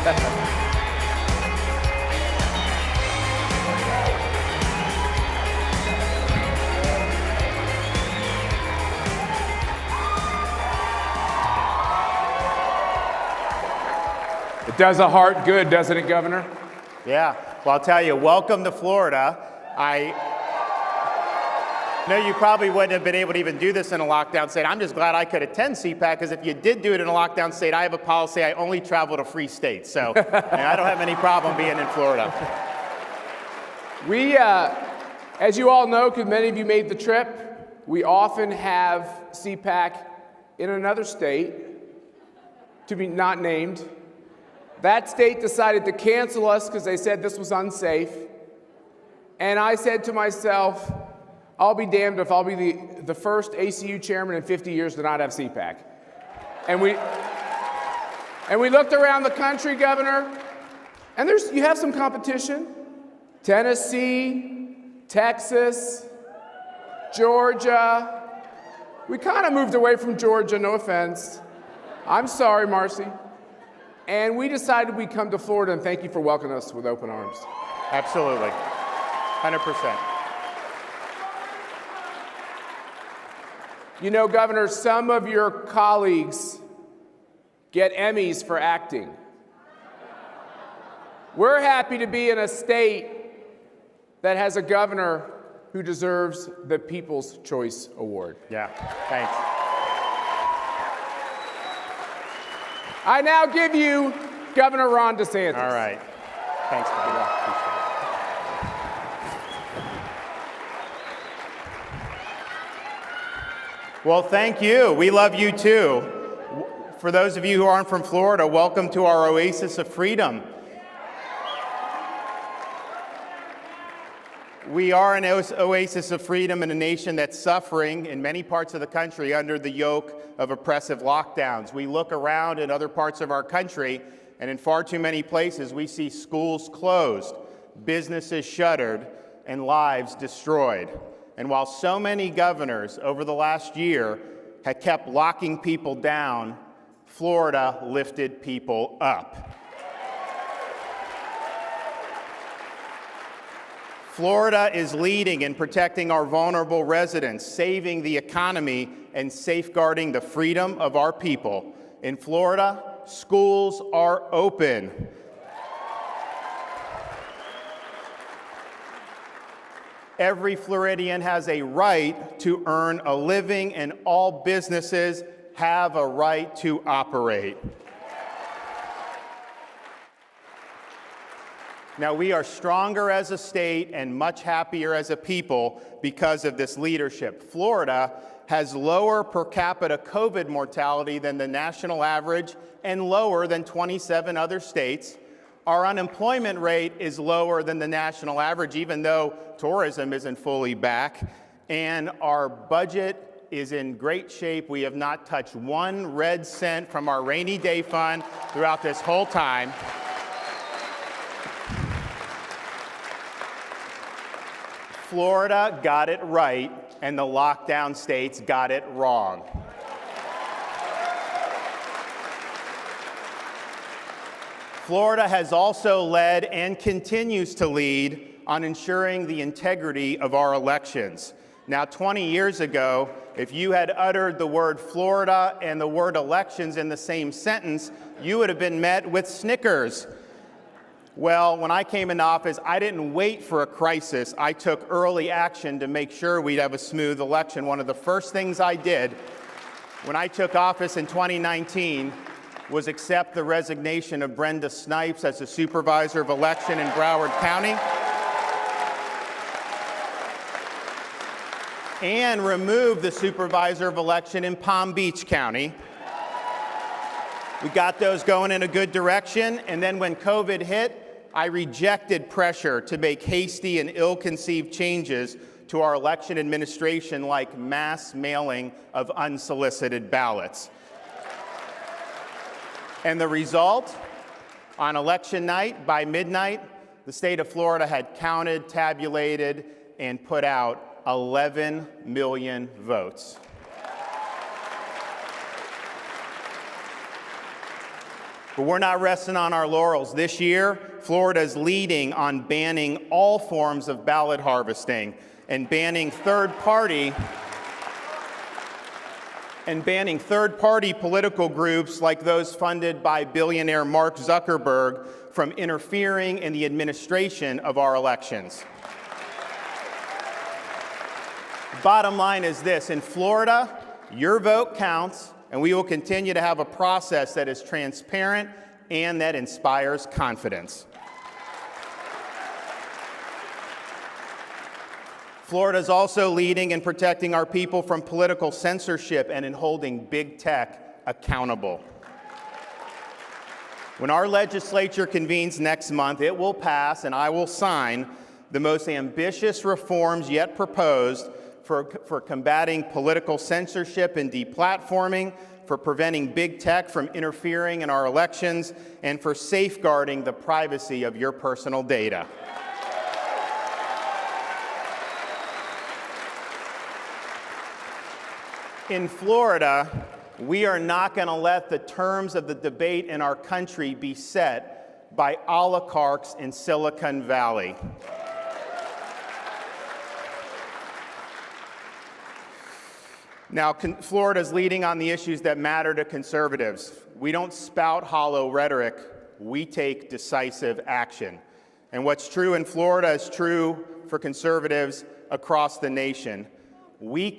It does a heart good, doesn't it, Governor? Yeah. Well, I'll tell you, welcome to Florida. I know you probably wouldn't have been able to even do this in a lockdown state. I'm just glad I could attend CPAC, because if you did do it in a lockdown state, I have a policy, I only travel to free states. So I don't have any problem being in Florida. We, as you all know, because many of you made the trip, we often have CPAC in another state, to be not named. That state decided to cancel us because they said this was unsafe. And I said to myself, I'll be damned if I'll be the first ACU chairman in 50 years to not have CPAC. And we looked around the country, Governor, and you have some competition. Tennessee, Texas, Georgia. We kind of moved away from Georgia, no offense. I'm sorry, Marcy. And we decided we'd come to Florida, and thank you for welcoming us with open arms. Absolutely. 100%. You know, Governor, some of your colleagues get Emmys for acting. We're happy to be in a state that has a governor who deserves the People's Choice Award. Yeah, thanks. I now give you Governor Ron DeSantis. All right. Thanks, buddy. Well, thank you. We love you too. For those of you who aren't from Florida, welcome to our oasis of freedom. We are an oasis of freedom in a nation that's suffering in many parts of the country under the yoke of oppressive lockdowns. We look around in other parts of our country, and in far too many places, we see schools closed, businesses shuttered, and lives destroyed. And while so many governors over the last year had kept locking people down, Florida lifted people up. Florida is leading in protecting our vulnerable residents, saving the economy, and safeguarding the freedom of our people. In Florida, schools are open. Every Floridian has a right to earn a living, and all businesses have a right to operate. Now, we are stronger as a state and much happier as a people because of this leadership. Florida has lower per capita COVID mortality than the national average and lower than 27 other states. Our unemployment rate is lower than the national average, even though tourism isn't fully back. And our budget is in great shape. We have not touched one red cent from our rainy day fund throughout this whole time. Florida got it right, and the lockdown states got it wrong. Florida has also led and continues to lead on ensuring the integrity of our elections. Now, 20 years ago, if you had uttered the word Florida and the word elections in the same sentence, you would have been met with snickers. Well, when I came into office, I didn't wait for a crisis. I took early action to make sure we'd have a smooth election. One of the first things I did when I took office in 2019 was accept the resignation of Brenda Snipes as the supervisor of election in Broward County and remove the supervisor of election in Palm Beach County. We got those going in a good direction, and then when COVID hit, I rejected pressure to make hasty and ill-conceived changes to our election administration, like mass mailing of unsolicited ballots. And the result, on election night, by midnight, the state of Florida had counted, tabulated, and put out 11 million votes. But we're not resting on our laurels. This year, Florida is leading on banning all forms of ballot harvesting and banning third-party political groups like those funded by billionaire Mark Zuckerberg from interfering in the administration of our elections. Bottom line is this: in Florida, your vote counts, and we will continue to have a process that is transparent and that inspires confidence. Florida is also leading in protecting our people from political censorship and in holding big tech accountable. When our legislature convenes next month, it will pass and I will sign the most ambitious reforms yet proposed for combating political censorship and deplatforming, for preventing big tech from interfering in our elections, and for safeguarding the privacy of your personal data. In Florida, we are not going to let the terms of the debate in our country be set by oligarchs in Silicon Valley. Now, Florida is leading on the issues that matter to conservatives. We don't spout hollow rhetoric, we take decisive action. And what's true in Florida is true for conservatives across the nation. We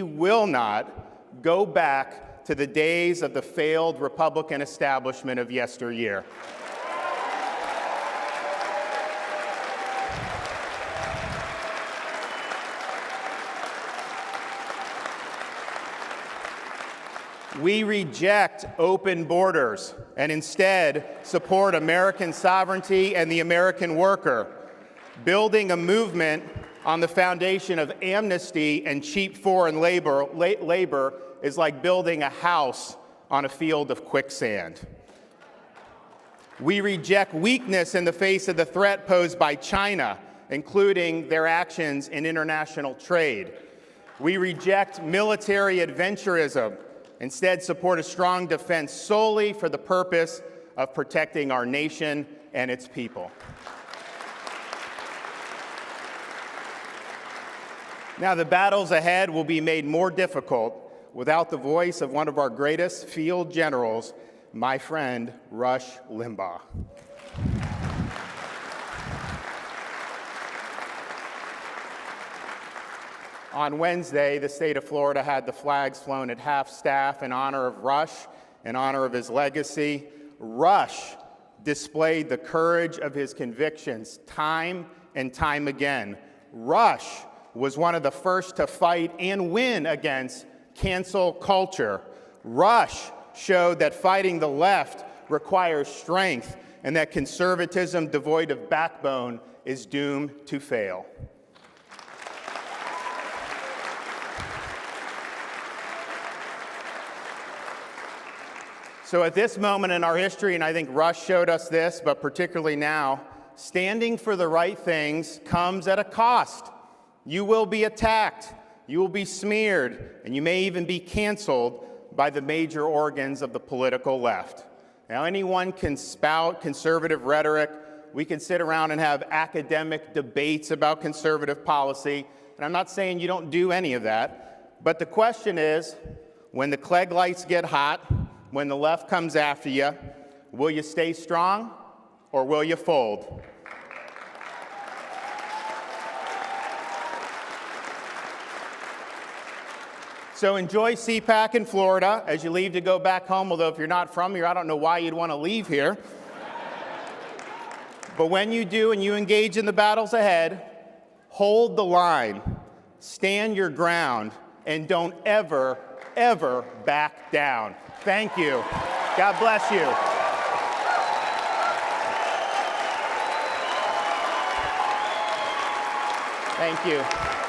will not go back to the days of the failed Republican establishment of yesteryear. We reject open borders and instead support American sovereignty and the American worker. Building a movement on the foundation of amnesty and cheap foreign labor is like building a house on a field of quicksand. We reject weakness in the face of the threat posed by China, including their actions in international trade. We reject military adventurism, instead support a strong defense solely for the purpose of protecting our nation and its people. Now, the battles ahead will be made more difficult without the voice of one of our greatest field generals, my friend Rush Limbaugh. On Wednesday, the state of Florida had the flags flown at half-staff in honor of Rush, in honor of his legacy. Rush displayed the courage of his convictions time and time again. Rush was one of the first to fight and win against cancel culture. Rush showed that fighting the left requires strength and that conservatism devoid of backbone is doomed to fail. So at this moment in our history, and I think Rush showed us this, but particularly now, standing for the right things comes at a cost. You will be attacked, you will be smeared, and you may even be canceled by the major organs of the political left. Now, anyone can spout conservative rhetoric. We can sit around and have academic debates about conservative policy, and I'm not saying you don't do any of that, but the question is, when the Klieg lights get hot, when the left comes after you, will you stay strong or will you fold? So enjoy CPAC in Florida as you leave to go back home, although if you're not from here, I don't know why you'd want to leave here. But when you do and you engage in the battles ahead, hold the line, stand your ground, and don't ever back down. Thank you. God bless you. Thank you.